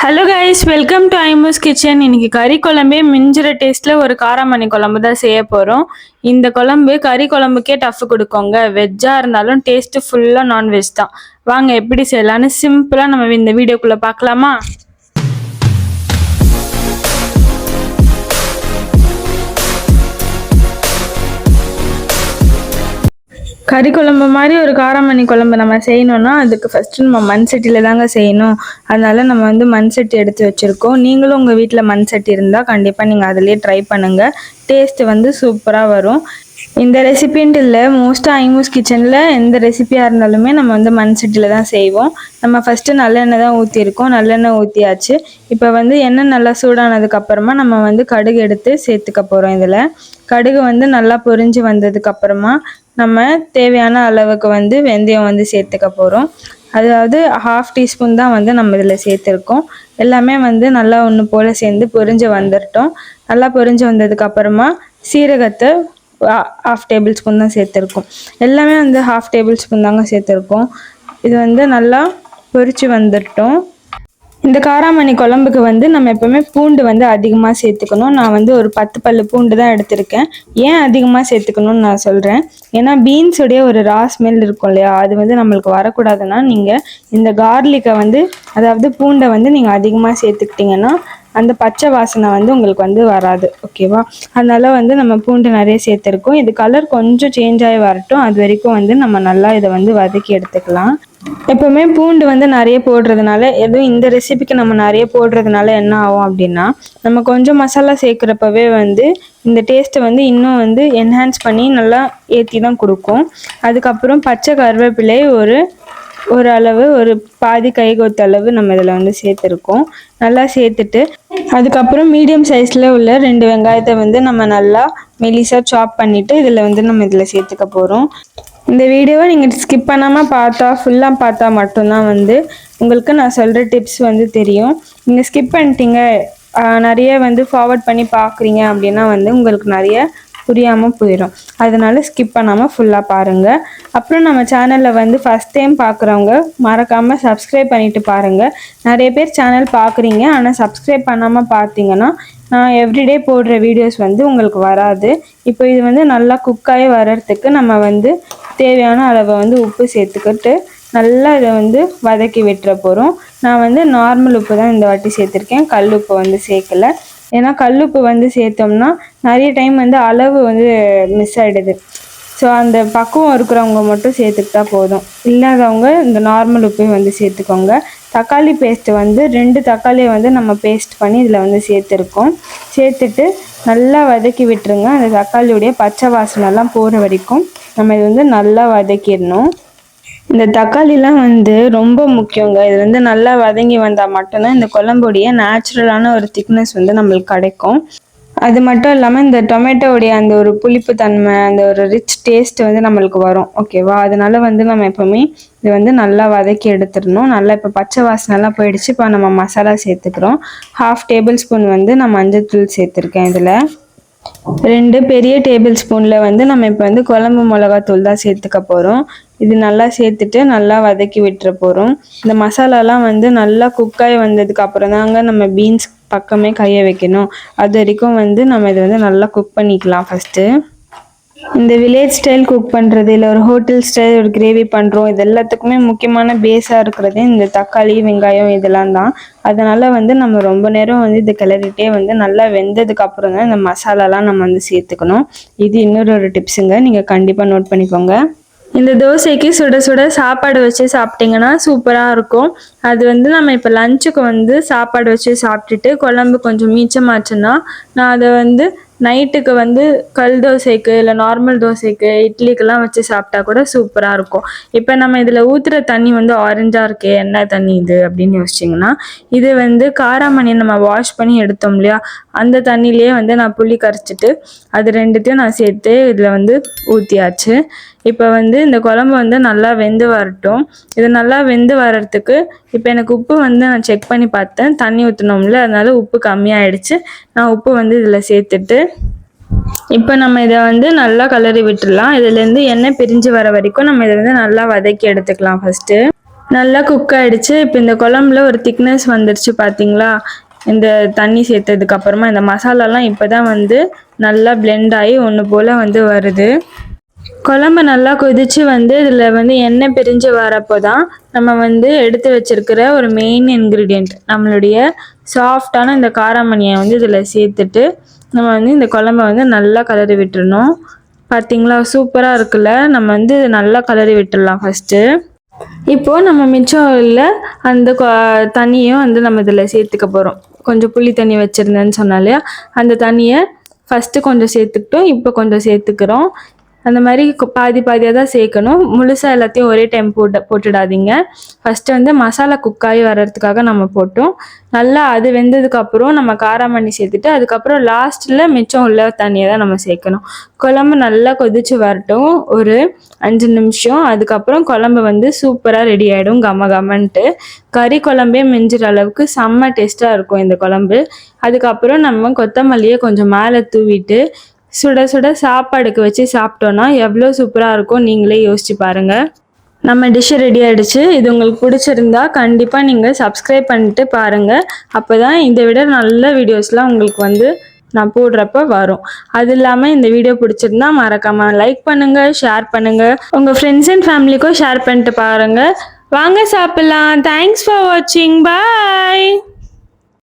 Hello guys, welcome to ஐமூஸ் kitchen. இன்னைக்கு கறி குழம்பே மிஞ்சிற டேஸ்ட்ல ஒரு காராமணி குழம்பு தான் செய்ய போறோம். இந்த குழம்பு கறி குழம்புக்கே டஃப் கொடுக்கோங்க. வெஜ்ஜா இருந்தாலும் டேஸ்ட் ஃபுல்லா நான்வெஜ் தான். வாங்க எப்படி செய்யலாம்னு சிம்பிளா நம்ம இந்த வீடியோக்குள்ள பார்க்கலாமா? கறி குழம்பு மாதிரி ஒரு காராமணி குழம்பு நம்ம செய்யணும்னா அதுக்கு ஃபஸ்ட்டு நம்ம மண் சட்டியில் தாங்க செய்யணும். அதனால நம்ம மண் சட்டி எடுத்து வச்சுருக்கோம். நீங்களும் உங்கள் வீட்டில் மண் சட்டி இருந்தால் கண்டிப்பாக நீங்கள் அதிலே ட்ரை பண்ணுங்கள். டேஸ்ட்டு சூப்பராக வரும். இந்த ரெசிபின்ட்டு இல்லை, மோஸ்ட்டாக ஐமூஸ் கிச்சனில் எந்த ரெசிபியாக இருந்தாலுமே நம்ம மண் சட்டியில் தான் செய்வோம். நம்ம ஃபஸ்ட்டு நல்லெண்ணெய் தான் ஊற்றிருக்கோம். நல்லெண்ணெய் ஊற்றியாச்சு. இப்போ எண்ணெய் நல்லா சூடானதுக்கப்புறமா நம்ம கடுகு எடுத்து சேர்த்துக்க போகிறோம். இதில் கடுகு நல்லா பொரிஞ்சு வந்ததுக்கப்புறமா நம்ம தேவையான அளவுக்கு வெந்தயம் சேர்த்துக்க போகிறோம். அதாவது 1/2 டீஸ்பூன் தான் நம்ம இதில் சேர்த்துருக்கோம். எல்லாமே நல்லா ஒன்று போல் சேர்ந்து பொரிஞ்சு வந்துட்டோம். நல்லா பொரிஞ்சு வந்ததுக்கப்புறமா சீரகத்தை 1/2 டேபிள் ஸ்பூன் தான் சேர்த்துருக்கோம். எல்லாமே 1/2 டேபிள் ஸ்பூன் தாங்க சேர்த்துருக்கோம். இது நல்லா பொரிச்சு வந்துட்டோம். இந்த காராமணி குழம்புக்கு நம்ம எப்பவுமே பூண்டு அதிகமாக சேர்த்துக்கணும். நான் ஒரு 10 பல்லு பூண்டு தான் எடுத்திருக்கேன். ஏன் அதிகமாக சேர்த்துக்கணும்னு நான் சொல்கிறேன். ஏன்னா பீன்ஸுடைய ஒரு ரா ஸ்மெல் இருக்கும் இல்லையா, அது நம்மளுக்கு வரக்கூடாதுன்னா நீங்கள் இந்த கார்லிக்கை அதாவது பூண்டை நீங்கள் அதிகமாக சேர்த்துக்கிட்டிங்கன்னா அந்த பச்சை வாசனை உங்களுக்கு வராது. ஓகேவா? அதனால நம்ம பூண்டு நிறைய சேர்த்துருக்கோம். இது கலர் கொஞ்சம் சேஞ்ச் ஆகி வரட்டும். அது வரைக்கும் நம்ம நல்லா இதை வதக்கி எடுத்துக்கலாம். எப்பவுமே பூண்டு நிறைய போடுறதுனால, எதுவும் இந்த ரெசிபிக்கு நம்ம நிறைய போடுறதுனால என்ன ஆகும் அப்படின்னா, நம்ம கொஞ்சம் மசாலா சேர்க்குறப்பவே இந்த டேஸ்ட்டை இன்னும் என்ஹான்ஸ் பண்ணி நல்லா ஏற்றி தான் கொடுக்கும். அதுக்கப்புறம் பச்சை கருவேப்பிலை ஒரு அளவு, ஒரு பாதி கைகொத்த அளவு நம்ம இதில் சேர்த்துருக்கோம். நல்லா சேர்த்துட்டு அதுக்கப்புறம் மீடியம் சைஸில் உள்ள 2 வெங்காயத்தை நம்ம நல்லா மெலிசாக சாப் பண்ணிவிட்டு இதில் நம்ம இதில் சேர்த்துக்க போகிறோம். இந்த வீடியோவை நீங்கள் ஸ்கிப் பண்ணாமல் பார்த்தா, ஃபுல்லாக பார்த்தா மட்டும்தான் உங்களுக்கு நான் சொல்கிற டிப்ஸ் தெரியும். நீங்கள் ஸ்கிப் பண்ணிட்டீங்க, நிறைய ஃபார்வர்ட் பண்ணி பார்க்குறீங்க அப்படின்னா உங்களுக்கு நிறைய புரியாமல் போயிடும். அதனால ஸ்கிப் பண்ணாமல் ஃபுல்லாக பாருங்கள். அப்புறம் நம்ம சேனலில் ஃபஸ்ட் டைம் பார்க்குறவங்க மறக்காமல் சப்ஸ்கிரைப் பண்ணிவிட்டு பாருங்கள். நிறைய பேர் சேனல் பார்க்குறீங்க, ஆனால் சப்ஸ்கிரைப் பண்ணாமல் பார்த்தீங்கன்னா நான் எவ்ரிடே போடுற வீடியோஸ் உங்களுக்கு வராது. இப்போ இது நல்லா குக்காகி வர்றதுக்கு நம்ம தேவையான அளவை உப்பு சேர்த்துக்கிட்டு நல்லா இதை வதக்கி விட்டுற போகிறோம். நான் நார்மல் உப்பு தான் இந்த வாட்டி சேர்த்துருக்கேன். கல் உப்பு சேர்க்கலை. ஏன்னா கல்லுப்பு சேர்த்தோம்னா நிறைய டைம் அளவு மிஸ் ஆகிடுது. ஸோ அந்த பக்குவம் இருக்கிறவங்க மட்டும் சேர்த்துக்கிட்டா போதும். இல்லாதவங்க இந்த நார்மல் உப்பையும் சேர்த்துக்கோங்க. தக்காளி பேஸ்ட்டு 2 தக்காளியை நம்ம பேஸ்ட் பண்ணி இதில் சேர்த்துருக்கோம். சேர்த்துட்டு நல்லா வதக்கி விட்டுருங்க. அந்த தக்காளியுடைய பச்சை வாசனைலாம் போகிற வரைக்கும் நம்ம இது நல்லா வதக்கிடணும். இந்த தக்காளிலாம் ரொம்ப முக்கியங்க. இது நல்லா வதங்கி வந்தால் மட்டும்தான் இந்த குழம்புடைய நேச்சுரலான ஒரு திக்னஸ் நம்மளுக்கு கிடைக்கும். அது மட்டும் இல்லாமல் இந்த டொமேட்டோடைய அந்த ஒரு புளிப்பு தன்மை, அந்த ஒரு ரிச் டேஸ்ட் நம்மளுக்கு வரும். ஓகேவா? அதனால நம்ம எப்போவுமே இது நல்லா வதக்கி எடுத்துடணும். நல்லா இப்போ பச்சை வாசனைலாம் போயிடுச்சு. இப்போ நம்ம மசாலா சேர்த்துக்கிறோம். 1/2 டேபிள் ஸ்பூன் நான் மஞ்சள்தூள் சேர்த்துருக்கேன். இதில் 2 பெரிய டேபிள் ஸ்பூனில் நம்ம இப்போ குழம்பு மிளகாத்தூள் தான் சேர்த்துக்க போகிறோம். இது நல்லா சேர்த்துட்டு நல்லா வதக்கி விட்டுற போகிறோம். இந்த மசாலாலாம் நல்லா குக்காகி வந்ததுக்கு அப்புறம் தாங்க நம்ம பீன்ஸ் பக்கமே கையை வைக்கணும். அது வரைக்கும் நம்ம இதை நல்லா குக் பண்ணிக்கலாம். ஃபஸ்ட்டு இந்த வில்லேஜ் ஸ்டைல் குக் பண்ணுறது, இல்லை ஒரு ஹோட்டல் ஸ்டைல் ஒரு கிரேவி பண்ணுறோம், இது எல்லாத்துக்குமே முக்கியமான பேஸாக இருக்கிறது இந்த தக்காளி வெங்காயம் இதெல்லாம் தான். அதனால் நம்ம ரொம்ப நேரம் இது கிளறிட்டே நல்லா வெந்ததுக்கு அப்புறம் தான் இந்த மசாலாலாம் நம்ம சேர்த்துக்கணும். இது இன்னொரு டிப்ஸுங்க, நீங்கள் கண்டிப்பாக நோட் பண்ணிக்கோங்க. இந்த தோசைக்கு சுட சுட சாப்பாடு வச்சு சாப்பிட்டிங்கன்னா சூப்பராக இருக்கும். அது நம்ம இப்போ லஞ்சுக்கு சாப்பாடு வச்சு சாப்பிட்டுட்டு குழம்பு கொஞ்சம் மீச்சமாச்சுன்னா நான் அதை நைட்டுக்கு கல் தோசைக்கு, இல்லை நார்மல் தோசைக்கு, இட்லிக்கெல்லாம் வச்சு சாப்பிட்டா கூட சூப்பராக இருக்கும். இப்போ நம்ம இதில் ஊற்றுற தண்ணி ஆரஞ்சாக இருக்கே, என்ன தண்ணி இது அப்படின்னு யோசிச்சிங்கன்னா, இது காராமணி நம்ம வாஷ் பண்ணி எடுத்தோம் இல்லையா, அந்த தண்ணியிலே நான் புளி கரைச்சிட்டு அது ரெண்டுத்தையும் நான் சேர்த்து இதில் ஊற்றியாச்சு. இப்போ இந்த குழம்பு நல்லா வெந்து வரட்டும். இது நல்லா வெந்து வர்றதுக்கு இப்போ எனக்கு உப்பு நான் செக் பண்ணி பார்த்தேன். தண்ணி ஊற்றினோம்ல, அதனால உப்பு கம்மியாயிடுச்சு. நான் உப்பு இதில் சேர்த்துட்டு இப்போ நம்ம இதை நல்லா கலரி விட்டுடலாம். இதுலேருந்து எண்ணெய் பிரிஞ்சு வர வரைக்கும் நம்ம இதை நல்லா வதக்கி எடுத்துக்கலாம். ஃபஸ்ட்டு நல்லா குக் ஆயிடுச்சு. இப்போ இந்த குழம்புல ஒரு திக்னஸ் வந்துடுச்சு பார்த்தீங்களா? இந்த தண்ணி சேர்த்ததுக்கு அப்புறமா இந்த மசாலாலாம் இப்போ தான் வந்து நல்லா பிளெண்ட் ஆகி ஒன்று போல் வந்து வருது. குழம்பு நல்லா கொதிச்சு வந்து இதில் வந்து எண்ணெய் பிரிஞ்சு வரப்போ தான் நம்ம வந்து எடுத்து வச்சிருக்கிற ஒரு மெயின் இன்க்ரீடியண்ட் நம்மளுடைய சாஃப்டான இந்த காராமணியை வந்து இதில் சேர்த்துட்டு நம்ம வந்து இந்த குழம்ப வந்து நல்லா கலரி விட்டுறணும். பார்த்தீங்களா சூப்பராக இருக்குல்ல. நம்ம வந்து நல்லா கலரி விட்டுடலாம் ஃபஸ்ட்டு. இப்போது நம்ம மிச்சம் இல்லை அந்த தண்ணியும் வந்து நம்ம இதில் சேர்த்துக்க போகிறோம். கொஞ்சம் புளி தண்ணி வச்சுருந்தேன்னு சொன்னாலே அந்த தண்ணியை ஃபஸ்ட்டு கொஞ்சம் சேர்த்துக்கிட்டோம், இப்போ கொஞ்சம் சேர்த்துக்கிறோம். அந்த மாதிரி பாதி பாதியாக தான் சேர்க்கணும். முழுசாக எல்லாத்தையும் ஒரே டைம் போட்டுடாதீங்க. ஃபஸ்ட்டு வந்து மசாலா குக்காகி வர்றதுக்காக நம்ம போட்டோம். நல்லா அது வெந்ததுக்கப்புறம் நம்ம காராமணி சேர்த்துட்டு அதுக்கப்புறம் லாஸ்ட்டில் மிச்சம் உள்ள தண்ணியை தான் நம்ம சேர்க்கணும். குழம்பு நல்லா கொதிச்சு வரட்டும் ஒரு 5 நிமிஷம். அதுக்கப்புறம் குழம்பு வந்து சூப்பராக ரெடி ஆகிடும் கம கமன்ட்டு. கறி குழம்பே மிஞ்சிற அளவுக்கு செம்ம டேஸ்ட்டாக இருக்கும் இந்த குழம்பு. அதுக்கப்புறம் நம்ம கொத்தமல்லியை கொஞ்சம் மேலே தூவிட்டு சுட சுட சாப்பாடுக்கு வச்சு சாப்பிட்டோன்னா எவ்வளோ சூப்பராக இருக்கும் நீங்களே யோசிச்சு பாருங்கள். நம்ம டிஷ்ஷு ரெடி ஆகிடுச்சு. இது உங்களுக்கு பிடிச்சிருந்தா கண்டிப்பாக நீங்கள் சப்ஸ்கிரைப் பண்ணிட்டு பாருங்கள். அப்போ தான் இதை விட நல்ல வீடியோஸ்லாம் உங்களுக்கு வந்து நான் போடுறப்ப வரும். அது இல்லாமல் இந்த வீடியோ பிடிச்சிருந்தா மறக்காமல் லைக் பண்ணுங்கள், ஷேர் பண்ணுங்கள், உங்கள் ஃப்ரெண்ட்ஸ் அண்ட் ஃபேமிலிக்கும் ஷேர் பண்ணிட்டு பாருங்கள். வாங்க சாப்பிட்லாம். தேங்க்ஸ் ஃபார் வாட்சிங். பாய்.